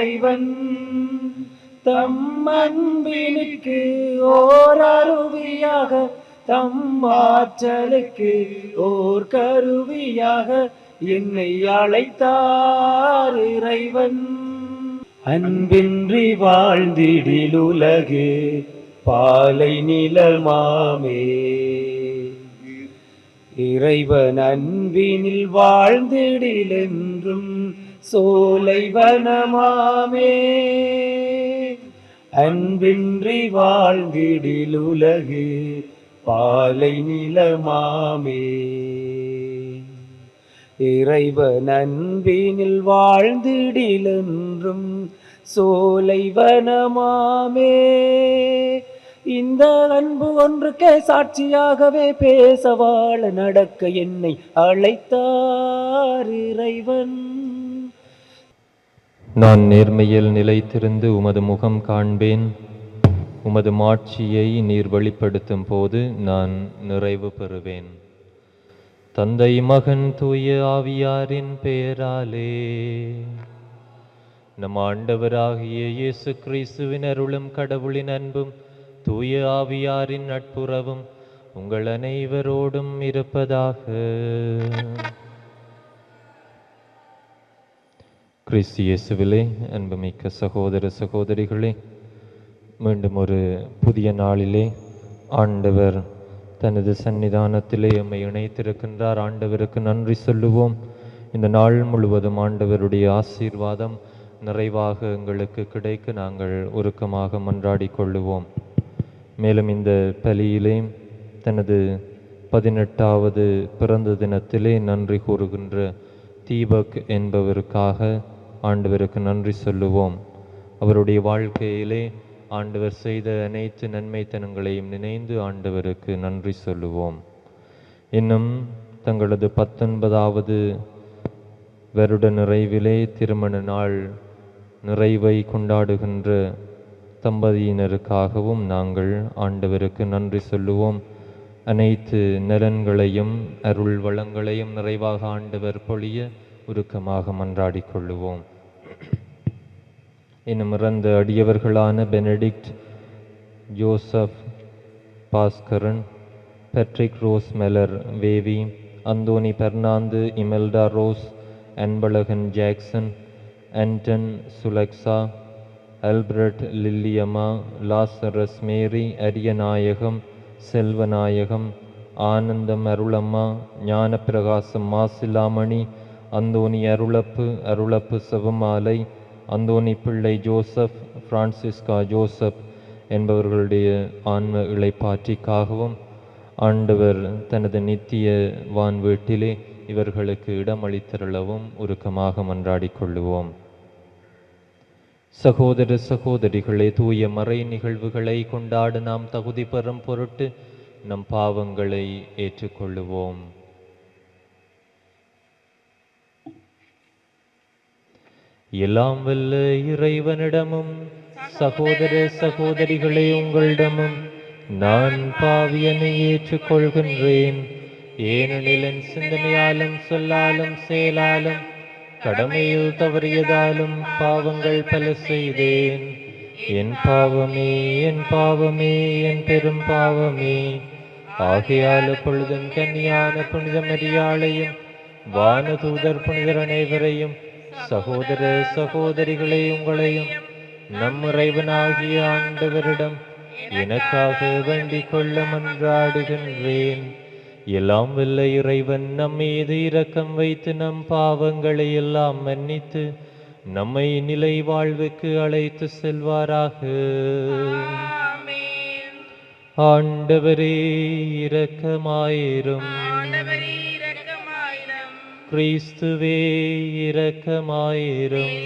இறைவன் தம் அன்பினுக்கு ஓர் அருவியாக தம் ஆற்றலுக்கு ஓர் கருவியாக என்னை அழைத்தார் இறைவன். அன்பின்றி வாழ்ந்திடில் உலகு பாலை நிலமாமே, இறைவன் அன்பினில் வாழ்ந்திடில் என்றும் சோலை வனமாமே. அன்பின்றி வாழ்ந்திடில் உலகு பாலை நிலமாமே, இறைவன் அன்பினில் வாழ்ந்திடில் என்றும் சோலை வனமாமே. இந்த அன்பு ஒன்றுக்கே சாட்சியாகவே பேச வாழ நடக்க என்னை அழைத்தார் இறைவன். நான் நேர்மையில் நிலைத்திருந்து உமது முகம் காண்பேன். உமது மாட்சியை நீர் வெளிப்படுத்தும் போது நான் நிறைவு பெறுவேன். தந்தை மகன் தூய ஆவியாரின் பெயராலே. நம் ஆண்டவராகிய இயேசு கிறிஸ்துவின் அருளும் கடவுளின் அன்பும் தூய ஆவியாரின் நட்புறவும் உங்கள் அனைவரோடும் இருப்பதாக. கிறிஸ்து இயேசுவிலே அன்புமிக்க சகோதர சகோதரிகளே, மீண்டும் ஒரு புதிய நாளிலே ஆண்டவர் தனது சன்னிதானத்திலே எம்மை இணைத்திருக்கின்றார். ஆண்டவருக்கு நன்றி சொல்லுவோம். இந்த நாள் முழுவதும் ஆண்டவருடைய ஆசீர்வாதம் நிறைவாக எங்களுக்கு கிடைக்க நாங்கள் உருக்கமாக மன்றாடி கொள்ளுவோம். மேலும் இந்த பலியிலே தனது 18வது பிறந்த தினத்திலே நன்றி கூறுகின்ற தீபக் என்பவருக்காக ஆண்டவருக்கு நன்றி சொல்லுவோம். அவருடைய வாழ்க்கையிலே ஆண்டவர் செய்த அனைத்து நன்மைத்தனங்களையும் நினைந்து ஆண்டவருக்கு நன்றி சொல்லுவோம். இன்னும் தங்களது 19வது வருட நிறைவிலே திருமண நாள் நிறைவை கொண்டாடுகின்ற தம்பதியினருக்காகவும் நாங்கள் ஆண்டவருக்கு நன்றி சொல்லுவோம். அனைத்து நலன்களையும் அருள் வளங்களையும் நிறைவாக ஆண்டவர் பொழிய உருக்கமாக மன்றாடி கொள்ளுவோம். இன்னும் இறந்த அடியவர்களான Benedict Joseph Baskaran, Patrick Rose மெலர் வேவி, Anthony Fernando, Imelda Rose, Anbazhagan Jackson, Anton Sulaksha, Albert Lilliyamma, Lazarus Mary, Ariyanayagam Selvanayagam, Anandam Arulamma, Gnanaprakasam Masilamani, Anthony Arulappu Sivamalai, Anthony Pillai Joseph, Francisca Joseph என்பவர்களுடைய ஆன்ம இளைப்பாற்றிக்காகவும் ஆண்டவர் தனது நித்திய வான் வீட்டிலே இவர்களுக்கு இடமளித்தருளவும் உருக்கமாக மன்றாடி கொள்ளுவோம். சகோதர சகோதரிகளே, தூய மறை நிகழ்வுகளை கொண்டாட நாம் தகுதி பெறும் பொருட்டு நம் பாவங்களை ஏற்றுக்கொள்ளுவோம். எல்லாம் வல்ல இறைவனிடமும் சகோதர சகோதரிகளே உங்களிடமும் நான் பாவியனை ஏற்றுக்கொள்கின்றேன். ஏனெனில் என் சிந்தனையாலும் சொல்லாலும் செயலாலும் கடமையில் தவறியதாலும் பாவங்கள் பல செய்தேன். என் பாவமே என் பாவமே என் பெரும் பாவமே. ஆகையால் பொழுதும் கன்னியான புனித மரியாளையும் வானதூதர் புனிதர் அனைவரையும் சகோதர சகோதரிகளை உங்களையும் நம் இறைவனாகிய ஆண்டவரிடம் எனக்காக வேண்டிக் கொள்ள மன்றாடுகின்றேன். எல்லாம் வல்ல இறைவன் நம் மீது இரக்கம் வைத்து நம் பாவங்களை எல்லாம் மன்னித்து நம்மை நிலை வாழ்வுக்கு அழைத்து செல்வாராக. ஆண்டவரே இரக்கமாயிரும். கிறிஸ்துவே இரக்கமாயிரும்.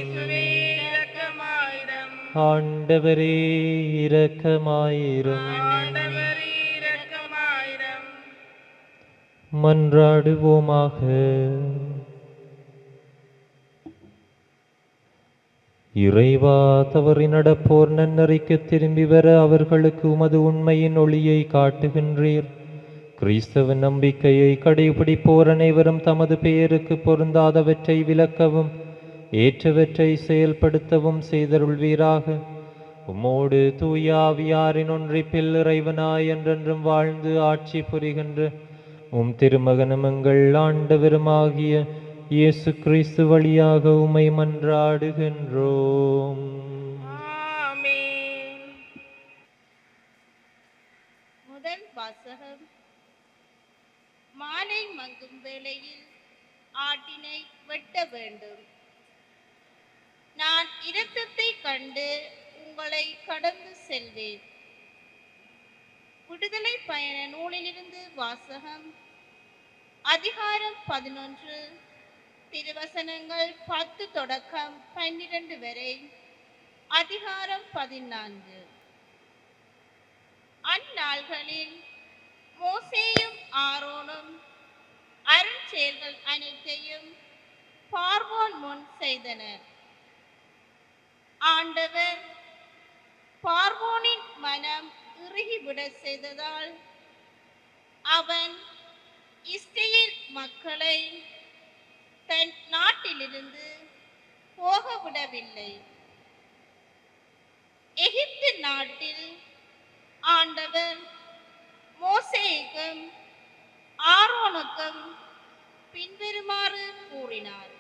ஆண்டவரே இரக்கமாயிரும். மன்றாடுவோமாக. இறைவா, தவறி நடப்போர் நன்னறிக்கு திரும்பி வர அவர்களுக்கு உமது உண்மையின் ஒளியை காட்டுகின்றீர். கிறிஸ்தவ நம்பிக்கையை கடைபிடிப்போர் அனைவரும் தமது பெயருக்கு பொருந்தாதவற்றை விலக்கவும் ஏற்றவற்றை செயல்படுத்தவும் செய்தருள்வீராக. உம்மோடு தூயாவியாரின் ஒன்றிப்பில் இறைவனாய் என்றென்றும் வாழ்ந்து ஆட்சி புரிகின்ற உம் திருமகனும் எங்கள் ஆண்டவருமாகிய இயேசு கிறிஸ்து வழியாக உம்மை மன்றாடுகின்றோம். ஆமென். முதல் வாசகம். மாலை மங்கும் வேளையில் ஆட்டினை வெட்ட வேண்டும். நான் இரத்தத்தை கண்டு உங்களை கடந்து செல்வேன். விடுதலை பயண நூலிலிருந்து வாசகம். அதிகாரம் 11, திருவசனங்கள் 10 தொடக்கம் 12 வரை. அதிகாரம் 14. அந்நாள்களில் மோசேயும் ஆரோனும் அருட்செயல்கள் அனைத்தையும் பார்வோன் முன் செய்தனர். ஆண்டவர் பார்வோனின் மனம் இறுகிவிட செய்ததால் அவன் இஸ்ரவேல் மக்களை தன் நாட்டிலிருந்து போக விடவில்லை. எகிப்து நாட்டில் ஆண்டவர் மோசேக்கும் ஆரோனுக்கும் பின்வருமாறு கூறினார்.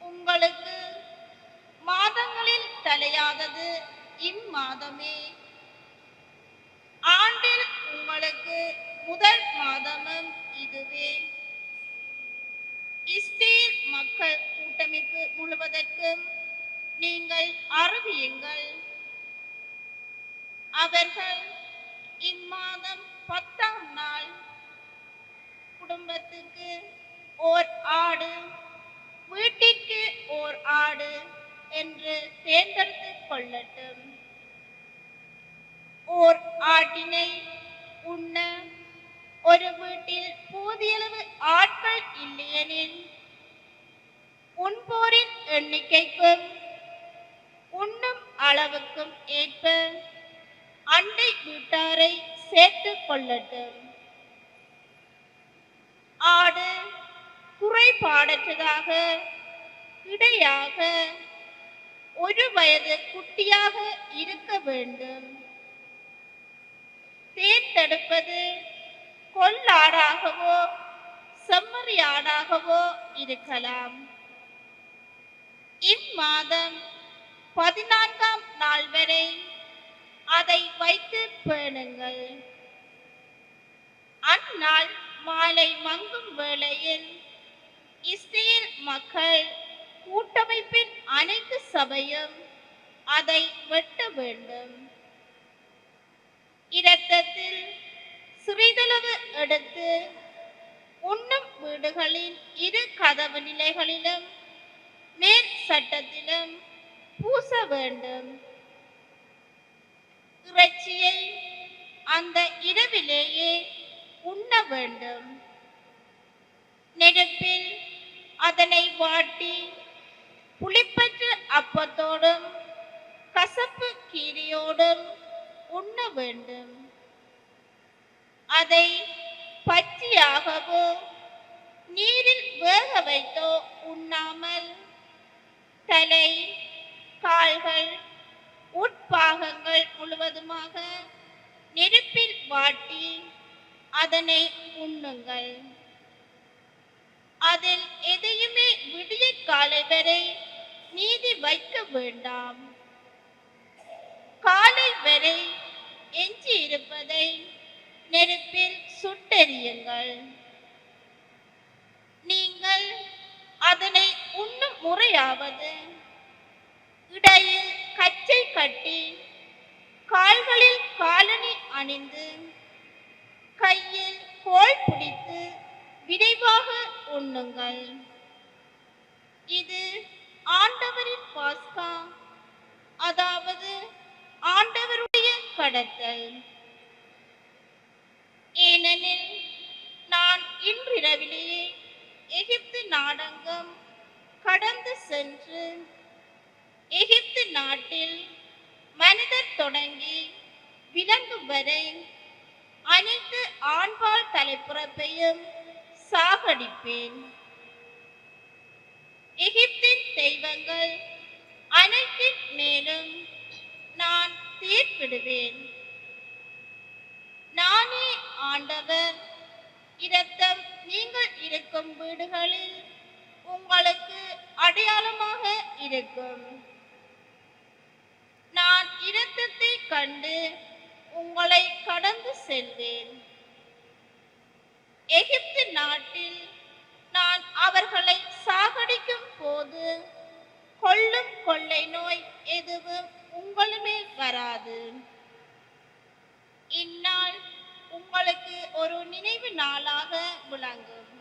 உங்களுக்கு மாதங்களில் தலையாதது இம்மாதமே. ஆண்டில் உங்களுக்கு முதல் மாதமும் இதுவே. இஸ்ரவேல் மக்கள் கூட்டமைப்பு முழுவதற்கும் நீங்கள் அறிவியுங்கள். அவர்கள் இம்மாதம் 10ஆம் நாள் குடும்பத்துக்கு ஓர் ஆடு, வீட்டிற்கு ஓர் ஆடு என்று தேர்ந்தெடுத்துக் கொள்ளட்டும். ஓர் ஆட்டினை உண்ண ஒரு வீட்டில் போதியளவு ஆட்கள் இல்லையெனில் உண்போரின் எண்ணிக்கைக்கும் உண்ணும் அளவுக்கும் ஏற்ப அண்டை வீட்டாரை சேர்த்துக் கொள்ளட்டும். ஆடு குறைபாடற்றதாக இடையாக ஒரு வயது குட்டியாக இருக்க வேண்டும். தேர்ந்தெடுப்பது கொல்லாடாகவோ செம்மறியாடாகவோ இருக்கலாம். இம்மாதம் 14ஆம் நாள் வரை அதை வைத்து பேணுங்கள். அந்நாள் மாலை மங்கும் வேளையில் இஸ்ரவேல் மக்கள் கூட்டமைப்பின் அனைத்து சபையும் அதை வெட்ட வேண்டும். இரத்தத்தில் சிறிதளவு எடுத்து உண்ணும் வீடுகளின் இரு கதவு நிலைகளிலும் மேல் சட்டத்திலும் பூச வேண்டும். இறைச்சியை அந்த இரவிலேயே உண்ண வேண்டும். நெருப்பில் அதனை வாட்டி புளிப்பற்ற அப்பத்தோடும் கசப்பு கீரையோடும் உண்ண வேண்டும். அதை பச்சையாகவோ நீரில் வேக வைத்தோ உண்ணாமல் தலை, கால்கள், உட்பாகங்கள் முழுவதுமாக நெருப்பில் வாட்டி அதனை உண்ணுங்கள். அதில் எதையுமே விடிய காலை வரை நீதி வைக்க வேண்டாம். காலை வரை எஞ்சி இருப்பதை நெருப்பில் சுட்டெரியுங்கள். நீங்கள் அதனை உண்ணும் முறையாவது இடையில் கச்சை கட்டி கால்களில் காலணி அணிந்து கையில் கோல் பிடித்து விரைவாக உண்ணுங்கள். இது ஆண்டவரின் பாஸ்கா, அதாவது ஆண்டவருடைய கடத்தல். ஏனெனில் நான் இன்றிரவிலேயே எகிப்து நாடெங்கும் கடந்து சென்று எகிப்து நாட்டில் மனிதர் தொடங்கி விலங்கு வரை அனைத்து ஆண்பால் தலைப்பிறப்பையும் சாகடிப்பேன். எகிப்தின் தெய்வங்கள் அனைத்தின் மேலும் நான் தீர்ப்பிடுவேன். நானே ஆண்டவர். இரத்தம் நீங்கள் இருக்கும் வீடுகளில் உங்களுக்கு அடையாளமாக இருக்கும். நான் இரத்தத்தை கண்டு உங்களை கடந்து செல்வேன். எகிப்து நாட்டில் நான் அவர்களை சாகடிக்கும் போது கொள்ளும் கொள்ளை நோய் எதுவும் உங்கள் மேல் வராது. இந்நாள் உங்களுக்கு ஒரு நினைவு நாளாக விளங்கும்.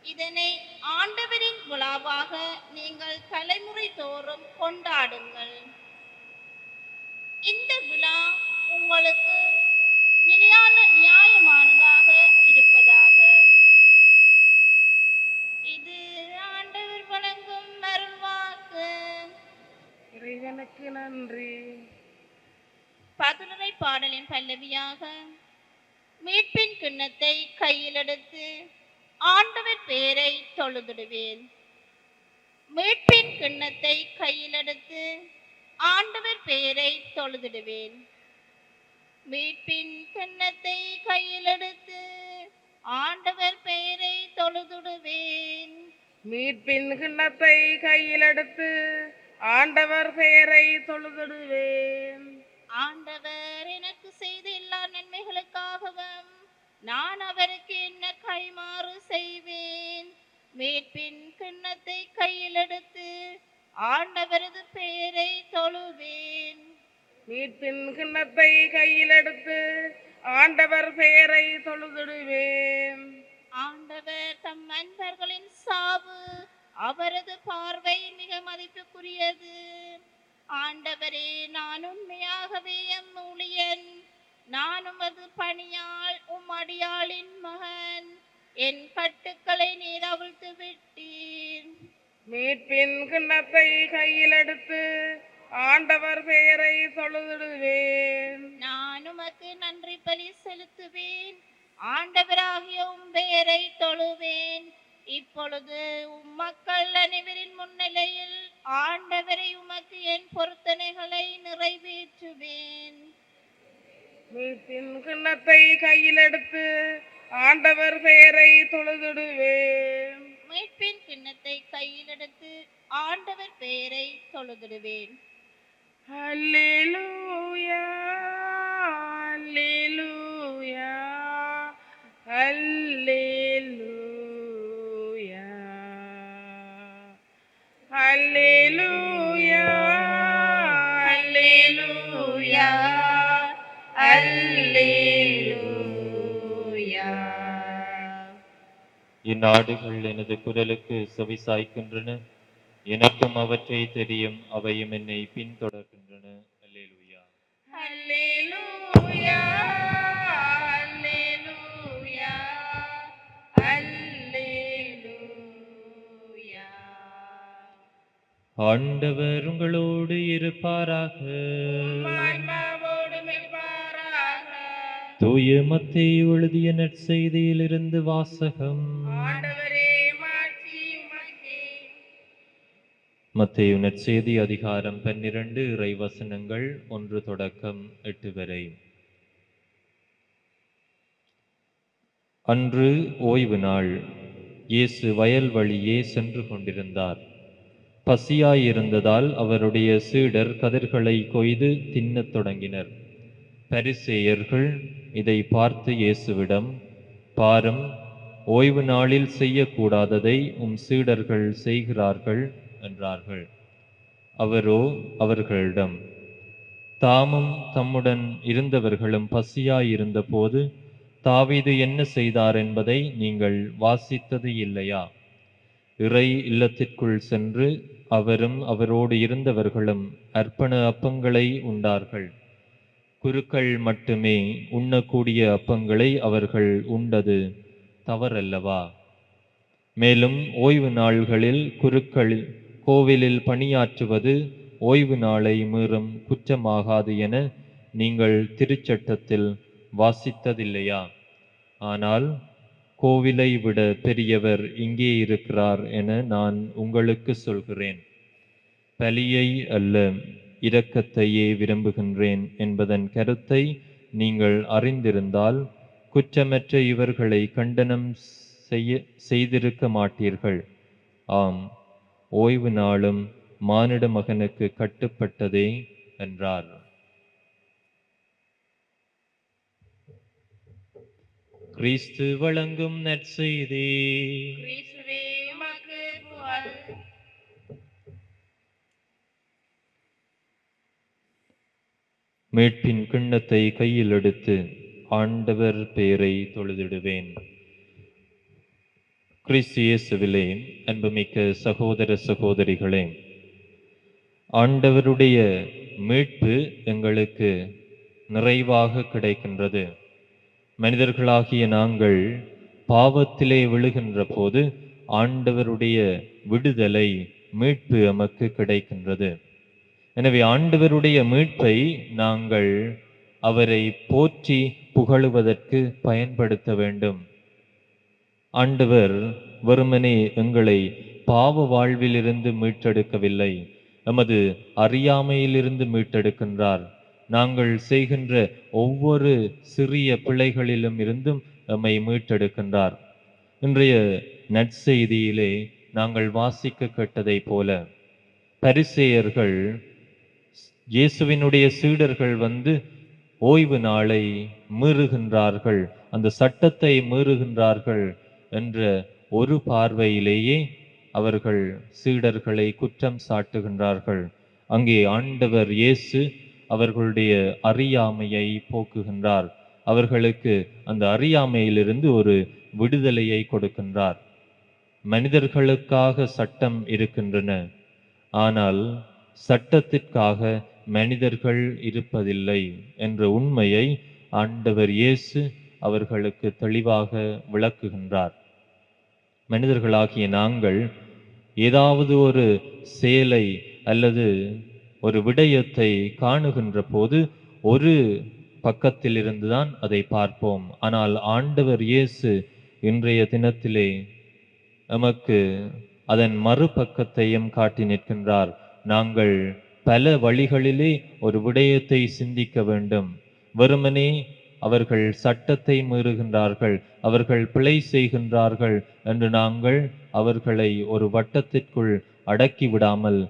இதனை ஆண்டவரின் விழாவாக நீங்கள் தலைமுறை தோறும் கொண்டாடுங்கள். இந்த விழா உங்களுக்கு நியாயமானதாக இருப்பதாக. இது ஆண்டவர் வழங்கும் அருள்வாக்கு. இறைவனுக்கு நன்றி. பதிலுரை பாடலின் பல்லவியாக மீட்பின் கிண்ணத்தை கையில் எடுத்து ஆண்டவர் பெயரை தொழுதிடுவேன். மீட்பின் கிண்ணத்தை கையில் எடுத்து ஆண்டவர் பெயரை தொழுதிடுவேன். மீட்பின் கிண்ணத்தை கையில் எடுத்து ஆண்டவர் பெயரை தொழுதிடுவேன். மீட்பின் கிண்ணத்தை கையில் எடுத்து ஆண்டவர் பெயரை தொழுதிடுவேன். ஆண்டவர் எனக்கு செய்த எல்லா நன்மைகளுக்காகவும் நான் அவருக்கு என்ன கைமாறு செய்வேன். மீட்பின் கிண்ணத்தை கையில் எடுத்து ஆண்டவரது பெயரை தொழுவேன். மீட்பின் கிண்ணத்தை கையில் எடுத்து ஆண்டவர் பெயரை தொழுதிடுவேன். ஆண்டவர் தம் அன்பர்களின் சாவு அவரது பார்வை மிக மதிப்புக்குரியது. ஆண்டவரே, நான் உண்மையாகவே எம் ஊழியன். நான் உமது பணியால் உம் அடியாளின் மகன். என் கட்டுக்களை நீர் அவிழ்த்து விட்டீர். மீட்பின் கிண்ணத்தை கையில் எடுத்து ஆண்டவர் பெயரை தொழுதிடுவேன். நான் உமக்கு நன்றி பலி செலுத்துவேன். ஆண்டவராகிய உம் பெயரை தொழுவேன். இப்பொழுது உம் மக்கள் அனைவரின் முன்னிலையில் ஆண்டவரை உமக்கு என் பொருத்தனைகளை நிறைவேற்றுவேன். மீட்பின் கிண்ணத்தை கையில் எடுத்து ஆண்டவர் பெயரை தொழுதிடுவேன். மீட்பின் கிண்ணத்தை கையில் எடுத்து ஆண்டவர் பெயரை தொழுதிடுவேன். அல்லேலூயா, அல்லேலூயா, அல்லேலூயா, அல்லேலூயா, அல்லேலூயா, அல்லேலூயா. இந்நாடுகள் எனது குரலுக்கு செவிசாய்க்கின்றன. எனக்கும் அவற்றை தெரியும், அவையும் என்னை பின்தொடர்கின்றன. அல்லேலூயா. அல்லேலூயா, அல்லேலூயா, அல்லேலூயா. ஆண்டவர் உங்களோடு இருப்பாராக. ஆன்மாவோடும் இருப்பாராக. தூய மத்தேயு எழுதிய நற்செய்தியிலிருந்து வாசகம். ஆண்டவரே, மாட்சி உமக்கே. மத்தேயு நற்செய்தி அதிகாரம் 12 இறைவசனங்கள் 1 தொடக்கம் 8 வரை. அன்று ஓய்வு நாள். இயேசு வயல் வழியே சென்று கொண்டிருந்தார். பசியாயிருந்ததால் அவருடைய சீடர் கதிர்களை கொய்து தின்னத் தொடங்கினர். பரிசேயர்கள் இதை பார்த்து இயேசுவிடம், பாரும், ஓய்வு நாளில் செய்யக்கூடாததை உம் சீடர்கள் செய்கிறார்கள் என்றார்கள். அவரோ அவர்களிடம், தாமும் தம்முடன் இருந்தவர்களும் பசியாயிருந்த போது தாவீது என்ன செய்தார் என்பதை நீங்கள் வாசித்தது இல்லையா? இறை இல்லத்திற்குள் சென்று அவரும் அவரோடு இருந்தவர்களும் அர்ப்பண அப்பங்களை உண்டார்கள். குருக்கள் மட்டுமே உண்ணக்கூடிய அப்பங்களை அவர்கள் உண்டது தவறல்லவா? மேலும் ஓய்வு நாள்களில் குருக்கள் கோவிலில் பணியாற்றுவது ஓய்வு நாளை மீறும் குற்றமாகாது என நீங்கள் திருச்சட்டத்தில் வாசித்ததில்லையா? ஆனால் கோவிலை விட பெரியவர் இங்கே இருக்கிறார் என நான் உங்களுக்கு சொல்கிறேன். பலியை அல்ல, இரக்கத்தையே விரும்புகின்றேன் என்பதன் கருத்தை நீங்கள் அறிந்திருந்தால் குற்றமற்ற இவர்களை கண்டனம் செய்திருக்க மாட்டீர்கள். ஆம், ஓய்வு நாளும் மானிட மகனுக்கு கட்டுப்பட்டதே என்றார். கிறிஸ்து வழங்கும் நற்செய்தி. கிறிஸ்துவே உமக்கு புகழ். மீட்பின் கிண்ணத்தை கையில் எடுத்து ஆண்டவர் பெயரை தொழுதிடுவேன். கிறிஸ்து இயேசுவிலே அன்புமிக்க சகோதர சகோதரிகளே, ஆண்டவருடைய மீட்பு எங்களுக்கு நிறைவாக கிடைக்கின்றது. மனிதர்களாகிய நாங்கள் பாவத்திலே விழுகின்ற போது ஆண்டவருடைய விடுதலை, மீட்பு எமக்கு கிடைக்கின்றது. எனவே ஆண்டவருடைய மீட்பை நாங்கள் அவரை போற்றி புகழுவதற்கு பயன்படுத்த வேண்டும். ஆண்டவர் வெறுமனே எங்களை பாவ வாழ்விலிருந்து மீட்டெடுக்கவில்லை, எமது அறியாமையிலிருந்து மீட்டெடுக்கின்றார். நாங்கள் செய்கின்ற ஒவ்வொரு சிறிய பிழைகளிலும் இருந்தும் எம்மை மீட்டெடுக்கின்றார். இன்றைய நற்செய்தியிலே நாங்கள் வாசிக்க கேட்டதைப் போல பரிசேயர்கள், இயேசுவினுடைய சீடர்கள் வந்து ஓய்வு நாளை மீறுகின்றார்கள், அந்த சட்டத்தை மீறுகின்றார்கள் என்ற ஒரு பார்வையிலேயே அவர்கள் சீடர்களை குற்றம் சாட்டுகின்றார்கள். அங்கே ஆண்டவர் இயேசு அவர்களுடைய அறியாமையை போக்குகின்றார். அவர்களுக்கு அந்த அறியாமையிலிருந்து ஒரு விடுதலையை கொடுக்கின்றார். மனிதர்களுக்காக சட்டம் இருக்கின்றன, ஆனால் சட்டத்திற்காக மனிதர்கள் இருப்பதில்லை என்ற உண்மையை ஆண்டவர் இயேசு அவர்களுக்கு தெளிவாக விளக்குகின்றார். மனிதர்களாகிய நாங்கள் ஏதாவது ஒரு செயலை அல்லது ஒரு விடயத்தை காணுகின்ற போது ஒரு பக்கத்திலிருந்துதான் அதை பார்ப்போம். ஆனால் ஆண்டவர் இயேசு இன்றைய தினத்திலே நமக்கு அதன் மறுபக்கத்தையும் காட்டி நிற்கின்றார். நாங்கள் பல வழிகளிலே ஒரு விடயத்தை சிந்திக்க வேண்டும். வெறுமனே அவர்கள் சட்டத்தை மீறுகின்றார்கள், அவர்கள் பிழை செய்கின்றார்கள் என்று நாங்கள் அவர்களை ஒரு வட்டத்திற்குள் அடக்கி விடாமல்,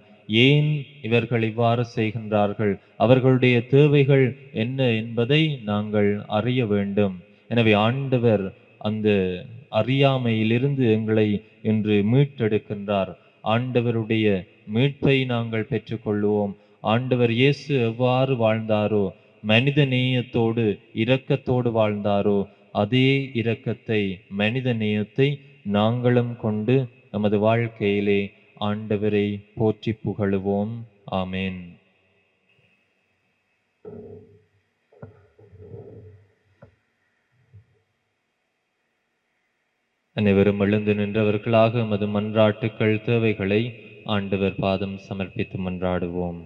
ஏன் இவர்கள் இவ்வாறு செய்கின்றார்கள், அவர்களுடைய தேவைகள் என்ன என்பதை நாங்கள் அறிய வேண்டும். எனவே ஆண்டவர் அந்த அறியாமையிலிருந்து எங்களை இன்று மீட்டெடுக்கின்றார். ஆண்டவருடைய மீட்பை நாங்கள் பெற்றுக்கொள்ளுவோம். ஆண்டவர் இயேசு எவ்வாறு வாழ்ந்தாரோ, மனித நேயத்தோடு இரக்கத்தோடு வாழ்ந்தாரோ, அதே இரக்கத்தை, மனித நேயத்தை நாங்களும் கொண்டு நமது வாழ்க்கையிலே ஆண்டவரை போற்றி புகழுவோம். ஆமேன். அனைவரும் எழுந்து நின்றவர்களாக எமது மன்றாட்டுக்கள், தேவைகளை ஆண்டவர் பாதம் சமர்ப்பித்து மன்றாடுவோம்.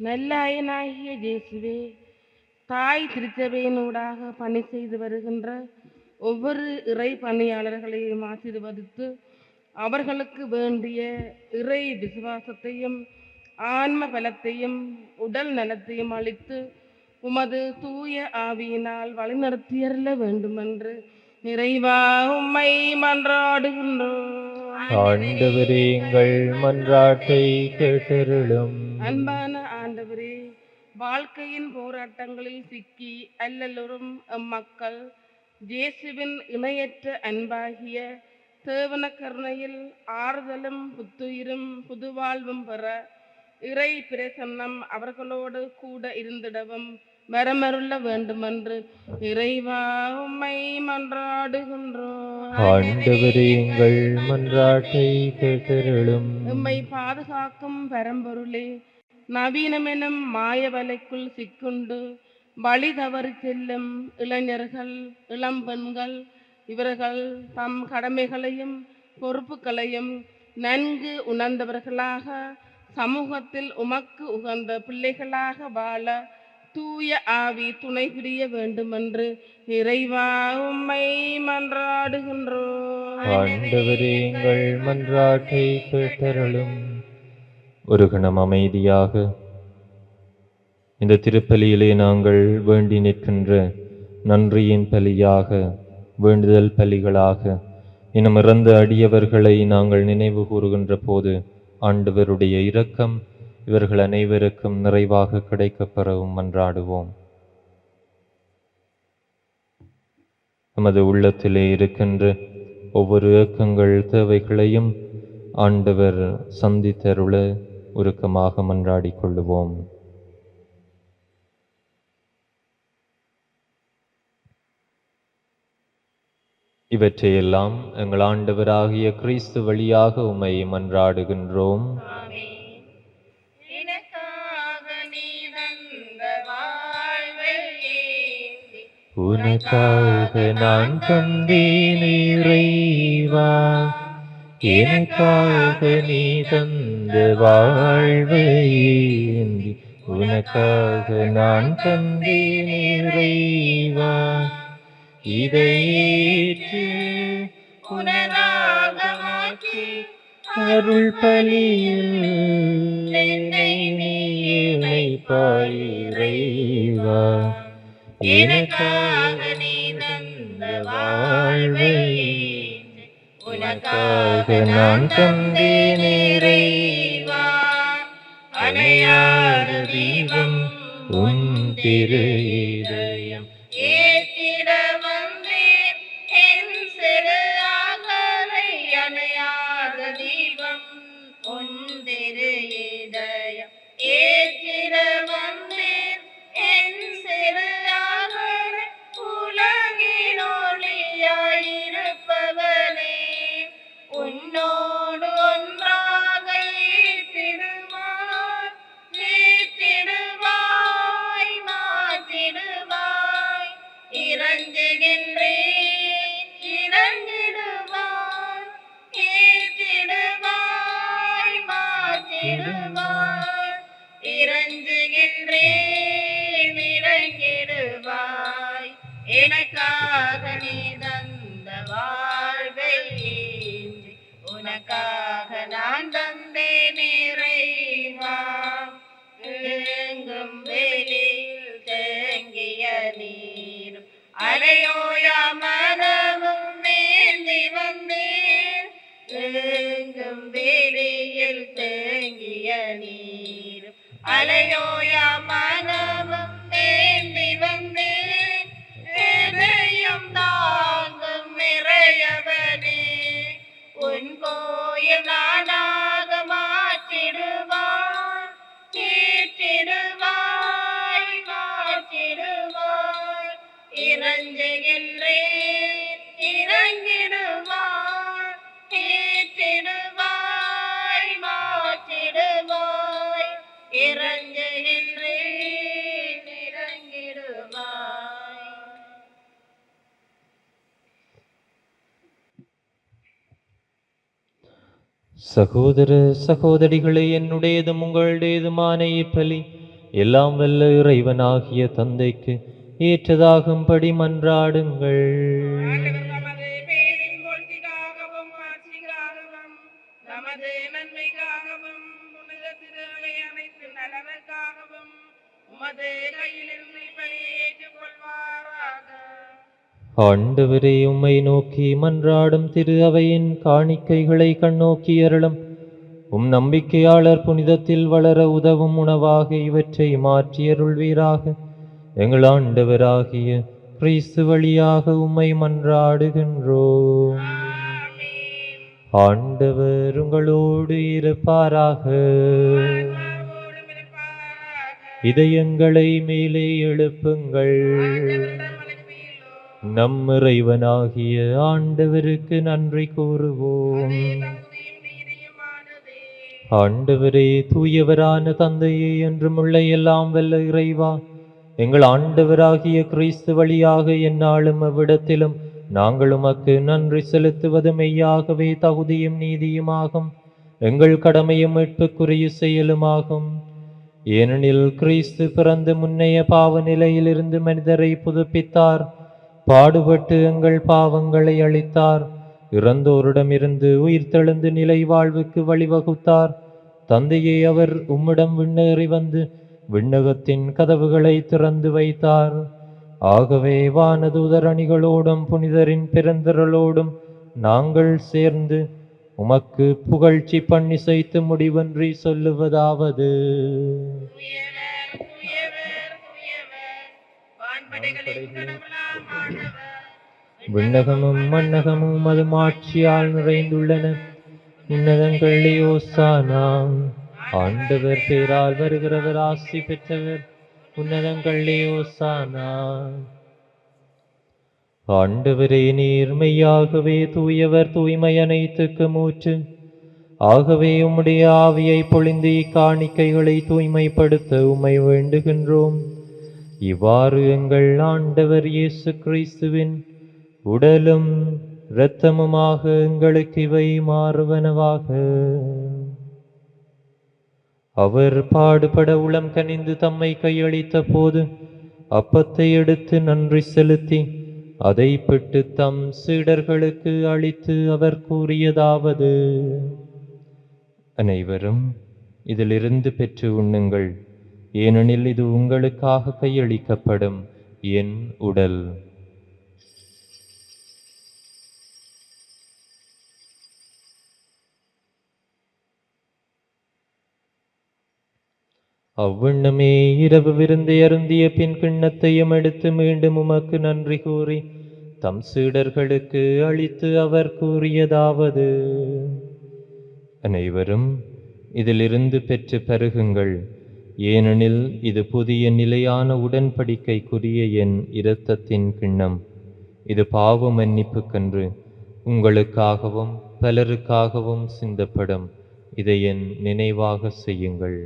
நல்லாயனாகிய இயேசுவே, தாய் திருச்சபையினூடாக பணி செய்து வருகின்ற ஒவ்வொரு இறை பணியாளர்களையும் ஆசீர்வதித்து அவர்களுக்கு வேண்டிய இறை விசுவாசத்தையும் ஆன்ம பலத்தையும் உடல் நலத்தையும் அளித்து உமது தூய ஆவியினால் வழிநடத்தியருள வேண்டுமென்று நிறைவா உம்மை மன்றாடுகின்றோம். ஆண்டவரே, எங்கள் மன்றாட்டை கேட்டருளும். அன்பான ஆண்டவரே, வாழ்க்கையின் போராட்டங்களில் சிக்கி அல்லலுறும் மக்கள் இயேசுவின் இணையற்ற அன்பாகிய தேவன கருணையில் ஆறுதலும் புத்துயிரும் புதுவாழ்வும் பெற இறை பிரசன்னம் அவர்களோடு கூட இருந்திடவும் வரமருள வேண்டுமென்று இறைவா உம்மை மன்றாடுகின்றோம். ஆண்டவரே, எங்கள் மன்றாட்டை கேட்டருளும். உம்மை பாதுகாக்கும் பரம்பொருளே, நவீனமெனும் மாய வலைக்குள் சிக்குண்டு வழி தவறி செல்லும் இளைஞர்கள், இளம்பெண்கள், இவர்கள் தம் கடமைகளையும் பொறுப்புகளையும் நன்கு உணர்ந்தவர்களாக சமூகத்தில் உமக்கு உகந்த பிள்ளைகளாக வாழ தூய ஆவி துணை புரிய வேண்டுமென்று இறைவா உம்மை மன்றாடுகின்றோம். ஆண்டவரே எங்கள் மன்றாட்டை கேட்டருளும். ஒரு கணம் அமைதியாக இந்த திருப்பலியிலே நாங்கள் வேண்டி நிற்கின்ற நன்றியின் பலியாக, வேண்டுதல் பலிகளாக இன்னும் இறந்த அடியவர்களை நாங்கள் நினைவு கூறுகின்ற போது ஆண்டவருடைய இரக்கம் இவர்கள் அனைவருக்கும் நிறைவாக கிடைக்கப் பெறவும் மன்றாடுவோம். நமது உள்ளத்திலே இருக்கின்ற ஒவ்வொரு ஏக்கங்கள் தேவைகளையும் ஆண்டவர் சந்தித்தருள உருக்கமாக மன்றாடிக் கொள்ளுவோம். இவற்றையெல்லாம் எங்கள் ஆண்டவராகிய கிறிஸ்து வழியாக உம்மை மன்றாடுகின்றோம். எனக்காக நீ தந்த வாழ்வை ஏந்தி உனக்காக நான் தந்தேன் இறைவா, எனக்காக நீ தந்த வாழ்வை ஏந்தி உனக்காக நான் தந்தேன் இறைவா, இதை ஏற்று உனதாக மாற்றி அருள் பலியில் என்னை நீ இணைப்பாய் இறைவா, எனக்காக நீ தந்த வாழ்வை ஏந்தி உனக்காக நான் தந்தேன் இறைவா. அணையாத தீபம் உன் திரு இதயம் ஏற்றிட வந்தேன் என் சிறு ஆகலை. அணையாத தீபம் உன் திரு இதயம் ஏற்றிட வந்தேன் என் சிறு ஆகலை. உலகின் ஒளியாயிருப்பவனே, உன்னோடு ஒன்றாக ஈர்த்திடுவாய், நீத்திடுவாய், மாற்றிடுவாய். இறங்குகின்றேன், இறங்கிடுவாய், ஈர்த்திடுவாய், மாற்றிடுவாய். இறங்குகின்றேன், இறங்கிடுவாய். எனக்காக நீ தந்த வாழ்வை ஏந்தி உனக்காக நான் தந்தேன் இறைவா. எங்கும் வெளியில் தேங்கிய நீரும் அலையோயா மனமும் மேந்தி வந்தேன். எங்கும் வெளியில் தேங்கிய நீரும் அலையோயா மனமும் மேந்தி வந்தேன். எதையும் தாங்கும் நிறையவனே, உன் கோயில் நானாக மாற்றிடுவாய், தீர்த்திடுவாய், மாற்றிடுவாய். இறங்குகின்றேன், இறங்கிடுவாய், தீர்த்திடுவாய், மாற்றிடுவாய். இறங்குகின்றேன், இறங்கிடுவாய். சகோதர சகோதரிகளே, என்னுடையதும் உங்களுடையதுமான இப்பலி எல்லாம் வல்ல இறைவனாகிய தந்தைக்கு ஏற்றதாகும்படி மன்றாடுங்கள். ஆண்டவர் தமது பேரின் பொருட்டிற்காகவும் ஆட்சிக்காகவும் நமது நன்மைக்காகவும் புனித திருவை அனைத்து நலனுக்காகவும் உமது கையிலிருந்து இப்பலியை ஏற்றுக்கொள்வாராக. ஆண்டவரே, உம்மை நோக்கி மன்றாடும் திரு அவையின் காணிக்கைகளை கண்ணோக்கி அருளும். நம்பிக்கையாளர் புனிதத்தில் வளர உதவும் உணவாக இவற்றை மாற்றி அருள்வீராக. எங்கள் ஆண்டவராகிய கிறிஸ்து வழியாக உம்மை மன்றாடுகின்றோம். ஆமென். ஆண்டவர் உங்களோடு இருப்பாராக. ஆண்டவரோடும் இருப்பாராக. இதயங்களை மேலே எழுப்புங்கள். ஆண்டவரிடம் அனுப்பியுள்ளோம். நம் இறைவனாகிய ஆண்டவருக்கு நன்றி கூறுவோம். தகுதியும் நீதியுமானதே. ஆண்டவரே, தூயவரான தந்தையே, என்றுமுள்ள எல்லாம் வல்ல இறைவா, எங்கள் ஆண்டவராகிய கிறிஸ்து வழியாக எந்நாளும் அவ்விடத்திலும் நாங்கள் உமக்கு நன்றி செலுத்துவது மெய்யாகவே தகுதியும் நீதியுமாகும். எங்கள் கடமையும் மீட்புக்குரிய செயலுமாகும். ஏனெனில் கிறிஸ்து பிறந்து முன்னைய பாவ நிலையிலிருந்து மனிதரை புதுப்பித்தார், பாடுபட்டு எங்கள் பாவங்களை அளித்தார், இறந்தோரிடமிருந்து உயிர்த்தெழுந்து நிலை வாழ்வுக்கு வழிவகுத்தார். தந்தையை அவர் உம்மிடம் விண்ணேறி வந்து விண்ணகத்தின் கதவுகளை திறந்து வைத்தார். ஆகவே வானதூதர் அணிகளோடும் புனிதரின் பெருந்திரளோடும் நாங்கள் சேர்ந்து உமக்கு புகழ்ச்சி பண்ணிசைத்து முடிவன்றி சொல்லுவதாவது: தூயவர், தூயவர், தூயவர், வான்படைகளின் கடவுளாம் ஆண்டவர். விண்ணகமும் மண்ணகமும் அது ஆட்சியால் நிறைந்துள்ளன. உன்னதங்களிலே ஓசானா. ஆண்டவர் பேரால் வருகிறவர் ஆசி பெற்றவர். உன்னதங்களிலே ஓசானா. ஆண்டவரே, நீர் மெய்யாகவே தூயவர், தூய்மை அனைத்துக்கு மூச்சு. ஆகவே உம்முடைய ஆவியை பொழிந்து இக்காணிக்கைகளை தூய்மைப்படுத்த உம்மை வேண்டுகின்றோம். இவ்வாறு எங்கள் ஆண்டவர் இயேசு கிறிஸ்துவின் உடலும் இரத்தமுமாக எங்களுக்கு இவை மாறுவனவாக. அவர் பாடுபட உளம் கனிந்து தம்மை கையளித்த போது அப்பத்தை எடுத்து நன்றி செலுத்தி அதை பிட்டு தம் சீடர்களுக்கு அளித்து அவர் கூறியதாவது: அனைவரும் இதிலிருந்து பெற்று உண்ணுங்கள், ஏனெனில் இது உங்களுக்காக கையளிக்கப்படும் என் உடல். அவ்வண்ணமே இரவு விருந்தை அருந்திய பின் கிண்ணத்தையும் எடுத்து மீண்டும் உமக்கு நன்றி கூறி தம் சீடர்களுக்கு அளித்து அவர் கூறியதாவது: அனைவரும் இதிலிருந்து பெற்று பருகுங்கள், ஏனெனில் இது புதிய நிலையான உடன்படிக்கைக்குரிய என் இரத்தத்தின் கிண்ணம். இது பாவ மன்னிப்புக்கன்று உங்களுக்காகவும் பலருக்காகவும் சிந்தப்படும். இதை என் நினைவாக செய்யுங்கள்.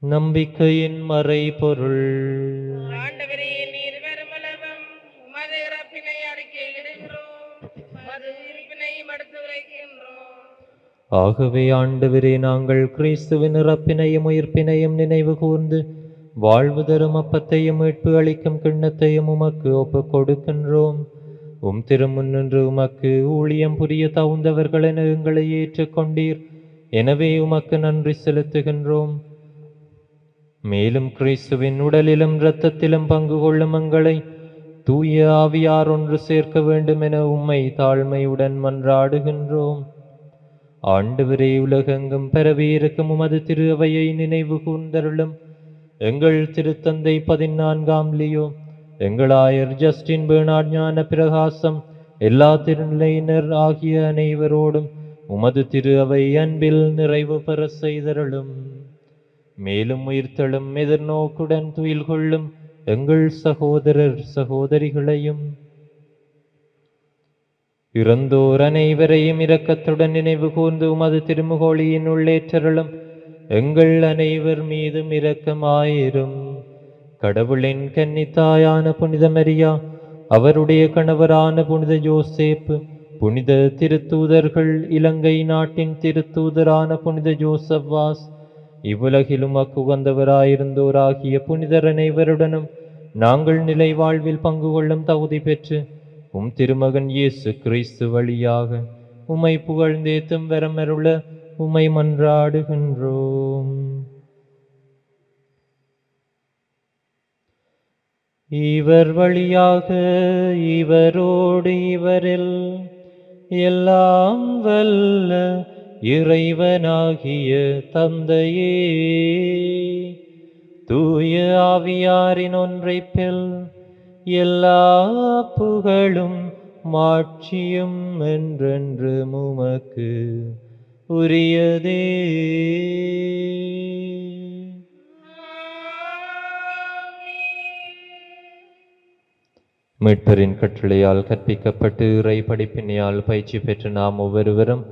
நம்பிக்கையின் மறைபொருள். ஆண்டவரே, நீர் வருமளவும் உமது இறப்பினை அறிக்கையிடுகிறோம், உமது உயிர்ப்பினை மடுத்து உரைக்கின்றோம். ஆகவே ஆண்டவரே, நாங்கள் கிறிஸ்துவின் இறப்பினையும் உயிர்ப்பினையும் நினைவு கூர்ந்து வாழ்வு தரும் அப்பத்தையும் மீட்பு அளிக்கும் கிண்ணத்தையும் உமக்கு ஒப்புக் கொடுக்கின்றோம். உம் திருமுன்னின்று உமக்கு ஊழியம் புரிய தகுந்தவர்களென எங்களை ஏற்றுக்கொண்டீர். எனவே உமக்கு நன்றி செலுத்துகின்றோம். மேலும் கிறிஸ்துவின் உடலிலும் இரத்தத்திலும் பங்கு கொள்ளும் எங்களை தூய ஆவியார் ஒன்று சேர்க்க வேண்டும் என உம்மை தாழ்மையுடன் மன்றாடுகின்றோம். ஆண்டவரே, உலகெங்கும் பரவி இருக்கும் உமது திரு அவையை நினைவு கூர்ந்தருளும். எங்கள் திருத்தந்தை 14ஆம் லியோ, எங்களாயர் ஜஸ்டின் பெர்னார்ட், ஞான பிரகாசம், எல்லா திருநிலையினர் ஆகிய அனைவரோடும் உமது திரு அவை அன்பில் நிறைவு பெற செய்தருளும். மேலும் உயிர்த்தெழும் எதிர்நோக்குடன் துயில் கொள்ளும் எங்கள் சகோதரர் சகோதரிகளையும் இறந்தோர் அனைவரையும் இரக்கத்துடன் நினைவு கூர்ந்து உமது திருமுகொளியின் உள்ளேற்றருளும். எங்கள் அனைவர் மீதும் இரக்கமாயிரும். கடவுளின் கன்னித்தாயான புனித மரியா, அவருடைய கணவரான புனித ஜோசேப்பு, புனித திருத்தூதர்கள், இலங்கை நாட்டின் திருத்தூதரான புனித ஜோசப் வாஸ், இவ்வுலகிலும் அக்குகந்தவராயிருந்தோராகிய புனிதர் அனைவருடனும் நாங்கள் நிலை வாழ்வில் பங்கு கொள்ளும் தகுதி பெற்று உம் திருமகன் இயேசு கிறிஸ்து வழியாக உம்மை புகழ்ந்தேத்தும் வரமருள உம்மை மன்றாடுகின்றோம். இவர் வழியாக இவரோடு இவரில் எல்லாம் வல்ல இறைவனாகிய தந்தையே, தூய ஆவியாரின் ஒன்றைப்பில் எல்லா புகழும் மாட்சியும் என்றென்று உமக்கு உரியதே. மீட்பரின் கட்டளையால் கற்பிக்கப்பட்டு இறை படிப்பினையால் பயிற்சி பெற்று நாம் ஒவ்வொருவரும்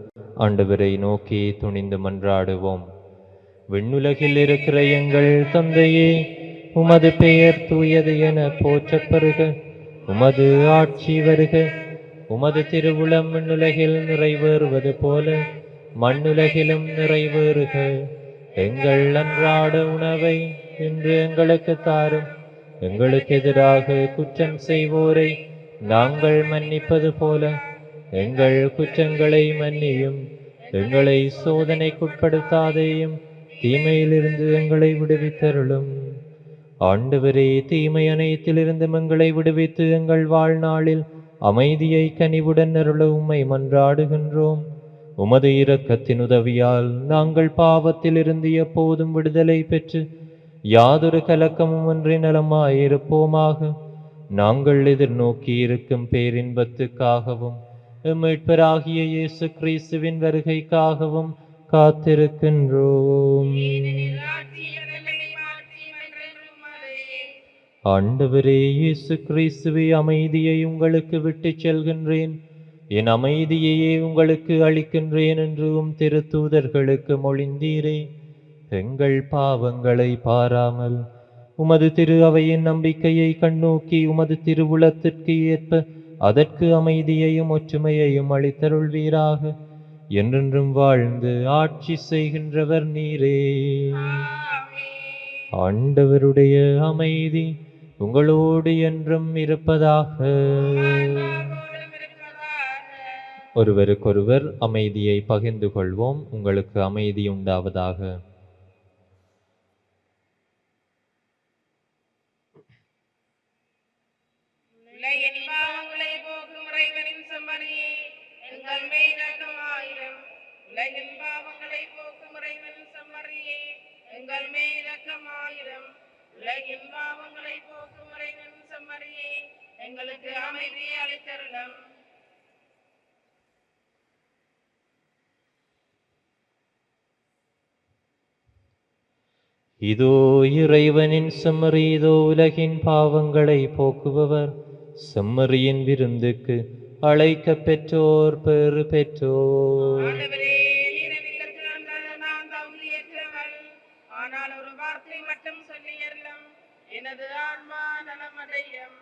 ஆண்டவரை நோக்கி துணிந்து மன்றாடுவோம். விண்ணுலகில் இருக்கிற எங்கள் தந்தையே, உமது பெயர் தூயது என போற்றப் பெறுக. உமது ஆட்சி வருக. உமது திருவுளம் விண்ணுலகில் நிறைவேறுவது போல மண்ணுலகிலும் நிறைவேறுக. எங்கள் அன்றாட உணவை இன்று எங்களுக்கு தாரும். எங்களுக்கு எதிராக குற்றம் செய்வோரை நாங்கள் மன்னிப்பது போல எங்கள் குற்றங்களை மன்னியும். எங்களை சோதனைக்குட்படுத்தாதேயும், தீமையிலிருந்து எங்களை விடுவித்தருளும். ஆண்டவரே, தீமை அனைத்திலிருந்து எங்களை விடுவித்து எங்கள் வாழ்நாளில் அமைதியை கனிவுடன் அருள உம்மை மன்றாடுகின்றோம். உமது இரக்கத்தின் உதவியால் நாங்கள் பாவத்திலிருந்து எப்போதும் விடுதலை பெற்று யாதொரு கலக்கமும் இன்றி நலமாயிருப்போமாக. நாங்கள் எதிர்நோக்கி இருக்கும் பேரின்பத்துக்காகவும் மீட்பராகிய இயேசு கிறிஸ்துவின் வருகைக்காகவும் காத்திருக்கின்றோம். ஆண்டவரே இயேசு கிறிஸ்துவே, அமைதியை உங்களுக்கு விட்டுச் செல்கின்றேன், என் அமைதியையே உங்களுக்கு அளிக்கின்றேன் என்று உம் திருத்தூதர்களுக்கு மொழிந்தீரே. எங்கள் பாவங்களை பாராமல் உமது திரு அவையின் நம்பிக்கையை கண்ணோக்கி உமது திருவுளத்திற்கு ஏற்ப அதற்கு அமைதியையும் ஒற்றுமையையும் அளித்தருள்வீராக. என்றென்றும் வாழ்ந்து ஆட்சி செய்கின்றவர் நீரே. ஆண்டவருடைய அமைதி உங்களோடு என்றும் இருப்பதாக. ஒருவருக்கொருவர் அமைதியை பகிர்ந்து கொள்வோம். உங்களுக்கு அமைதி உண்டாவதாக. உலகின் பாவங்களை போக்கும் இறைவனின் செம்மறியே, எங்கள் மேல் இரக்கமாயிரும். உலகின் பாவங்களை போக்கும் இறைவனின் செம்மறியே, எங்கள் மேல் இரக்கமாயிரும். உலகின் பாவங்களை போக்கும் இறைவனின் செம்மறியே, எங்களுக்கு அமைதியை அளித்தருளும். இதோ இறைவனின் செம்மறி, இதோ உலகின் பாவங்களை போக்குபவர். செம்மறியின் விருந்துக்கு அழைக்க பெற்றோர் பெறு பெற்றோர். ஆண்டவரே, நீர் என் இல்லத்தில் வந்தது நான் தகுதியற்றவள். ஆனால் ஒரு வார்த்தை மட்டும் சொல்லி அருளும், எனது ஆன்மா நலமடையும்.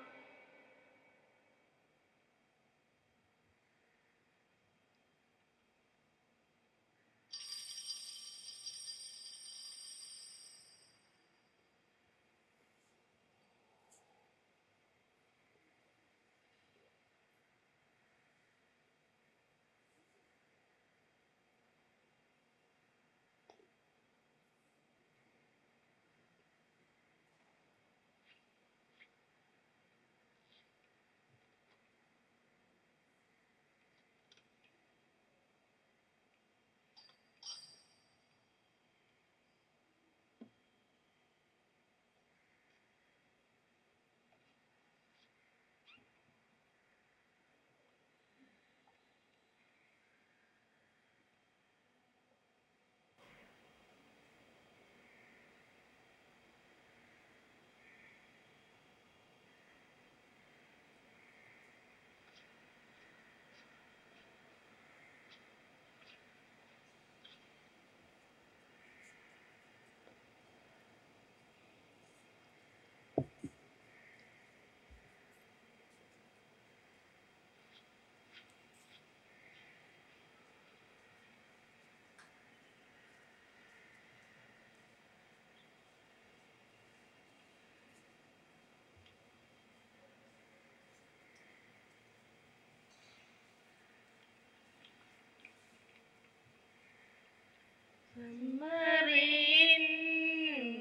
செம்மறியின்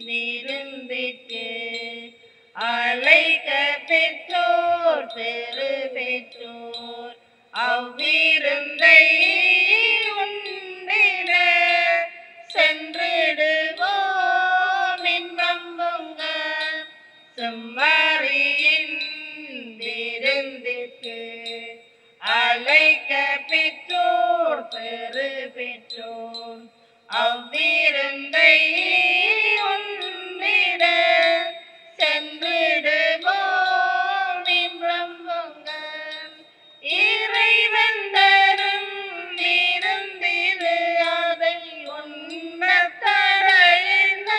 விருந்திற்கு அழைக்க பெற்றோர் பெறு பெற்றோர். அவ்விருந்தை உண்டிட சென்றிடுவோம் இன்பம் பொங்க. செம்மறியின் விருந்திற்கு அழைக்க பெற்றோர் பெறு பெற்றோர். அவ்விருந்தை உண்டிட சென்றிடுவோம் இன்பம் பொங்க. இறைவன் தரும் விருந்திது, அதை உண்ணத் தர என்ன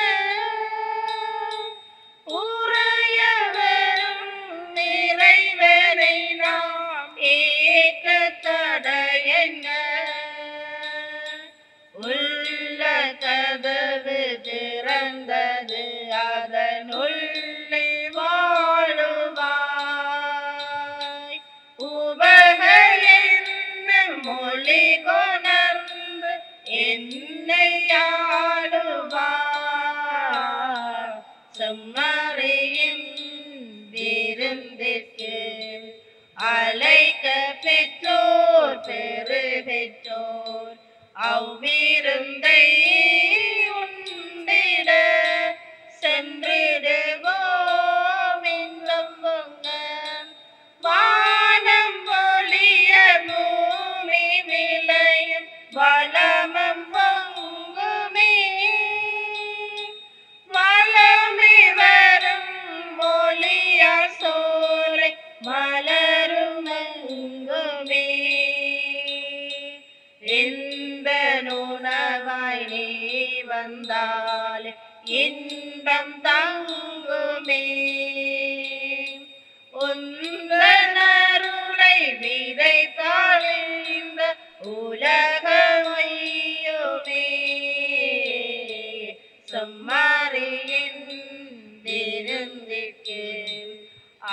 செம்மறியின் விருந்திற்கு அழைக்க பெற்றோர் பெரு பெற்றோர் அவ்விருந்தை உண்டிட சென்றிடுவோம் இன்பம் பொங்க. வானம் பொழிய பூமி விளையும் வளமும் பொங்குமே. வளமி வரும் மொழியா சோலை மலரும் எங்குமே. இந்த உணவாய் நீ வந்தால் இன்பம் தங்குமே. உந்தன் அருளை விதைத்தால் இந்த உலகமையுமே. செம்மறியின் விருந்திற்கு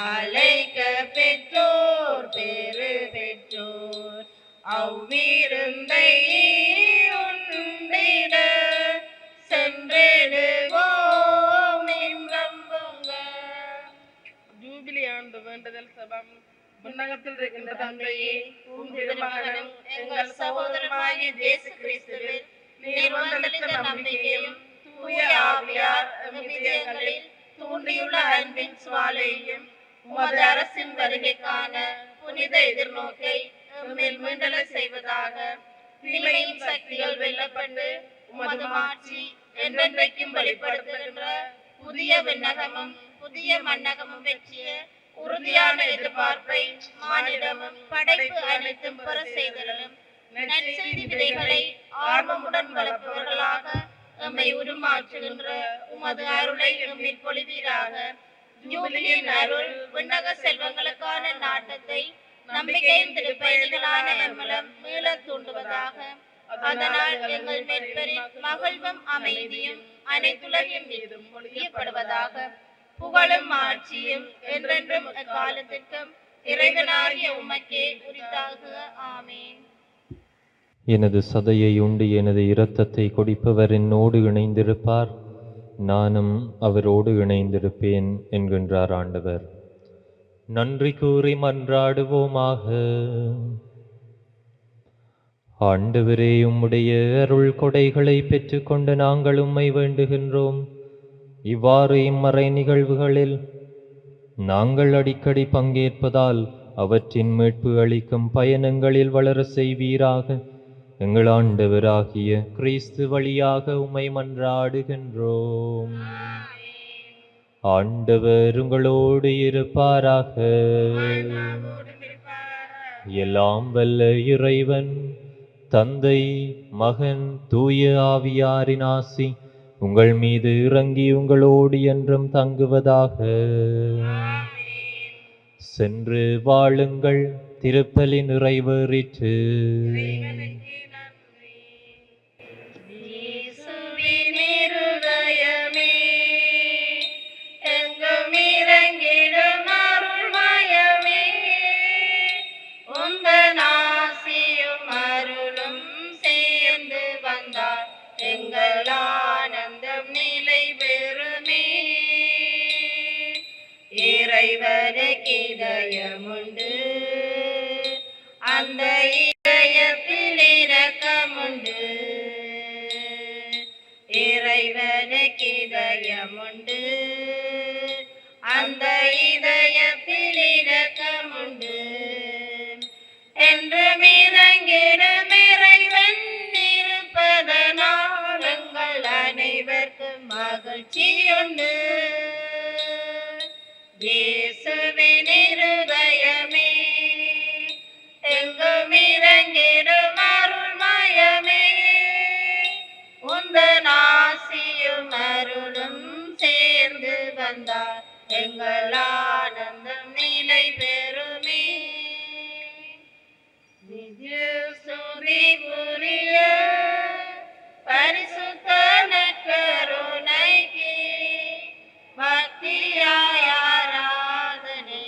அழைக்க பெற்றோர் பெரு பெற்றோர் அவ்விருந்தை உண்டிட சென்றிடுவோம் இன்பம் பொங்க. ஜூபிலி ஆண்டு வேண்டுதல் சபம். விண்ணகத்தில் இருக்கின்ற தந்தையே, உம்முடைய மகனும் எங்கள் சகோதரமாகிய இயேசு கிறிஸ்துவில் நீர் வந்தளித்த நம்பிக்கையும் தூய ஆவியார் எம் இதயங்களில் தூண்டியுள்ள அன்பின் சுவாலையும் உமது அரசின் வருகைக்கான புனித எதிர்நோக்கை எம்மில் மீண்டல செய்வதாக. தீமையின் சக்திகள் வெல்லப்பட்டு உமது மாட்சி என்றென்றைக்கும் வெளிப்படுத்துகின்ற புதிய விண்ணகமும் புதிய மண்ணகமும் வெற்றிய உறுதியான எதிர்பார்ப்பை மானிடமும் படைப்பு அனைத்தும் பெற செய்தலும் நற்செய்தி விதைகளை ஆர்வமுடன் வளர்ப்பவர்களாக எம்மை உருமாற்றுகின்ற உமது அருளை எம்மில் பொழிவீராக. ஜூபிலியின் அருள் விண்ணக செல்வங்களுக்கான நாட்டத்தை நம்பிக்கையின் திருப்பயணிகளான எம்மலம் மீள தூண்டுவதாக. அதனால் எங்கள் மேற்பெரின் மகிழ்வும் அமைதியும் அனைத்துலகின் மீதும் பொழியப்படுவதாக. புகழும் ஆட்சியும் என்றென்றும் எக்காலத்திற்கும் இறைவனாகிய உமக்கே உரித்தாக. ஆமேன். எனது சதையை உண்டு எனது இரத்தத்தை குடிப்பவர் என்னோடு இணைந்திருப்பார், நானும் அவரோடு இணைந்திருப்பேன் என்கின்றார் ஆண்டவர். நன்றி கூறி மன்றாடுவோமாக. ஆண்டவரே, உம்முடைய அருள் கொடைகளை பெற்றுக்கொண்டு நாங்கள் உம்மை வேண்டுகின்றோம். இவ்வாறு இம்மறை நிகழ்வுகளில் நாங்கள் அடிக்கடி பங்கேற்பதால் அவற்றின் மீட்பு அளிக்கும் பயணங்களில் வளர செய்வீராக. எங்கள் ஆண்டவராகிய கிறிஸ்து வழியாக உம்மை மன்றாடுகின்றோம். ஆண்டவர் உங்களோடு இருப்பாராக. எல்லாம் வல்ல இறைவன் தந்தை, மகன், தூய ஆவியாரின் ஆசி உங்கள் மீது இறங்கி உங்களோடு என்றும் தங்குவதாக. சென்று வாழுங்கள், திருப்பலி நிறைவேறிற்று. இயேசுவின் இருதயமே, எங்கும் இறங்கிடும் அருள்மயமே, உந்தன் ஆசியும் அருளும் சேர்ந்து வந்தார் எங்கள் ஆனந்தம் நிலை பெறுமே. இறைவனுக்கு இதயமுண்டு, அந்த இதயத்தில் இரக்கமுண்டு. இறைவனுக்கு இதயமுண்டு, அந்த இதயத்தில் இரக்கமுண்டு. என்றும் இறங்கிடும் இறைவன் இருப்பதனால் எங்கள் அனைவருக்கும் மகிழ்ச்சியுண்டு. இயேசுவின் இருதயமே, எங்கும் இறங்கிடும் அருள்மயமே, உந்தன் ஆசியும் அருளும் சேர்ந்து வந்தார் எங்கள் ஆனந்தம் நிலை பெறுமே. ஸ்துதி புரிய பரிசுத்த நற்கருணைக்கு பக்தியாய் ஆராதனை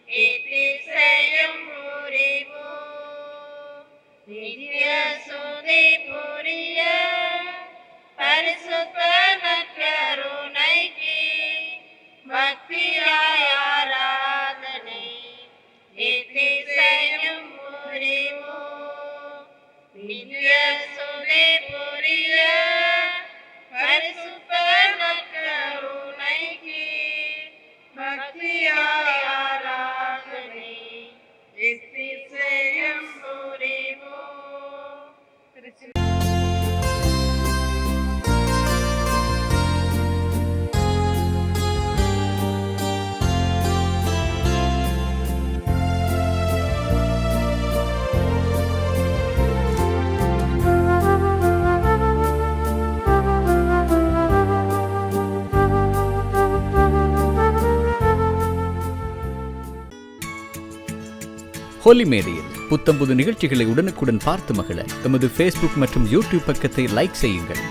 இத்திசையும் புரிவோம். நித்ய ஸ்துதி புரிய பரிசுத்த நற்கருணைக்கு ஹோலி மேடையில் புத்தம்புது நிகழ்ச்சிகளை உடனுக்குடன் பார்த்து மகிழ எமது ஃபேஸ்புக் மற்றும் யூடியூப் பக்கத்தை லைக் செய்யுங்கள்.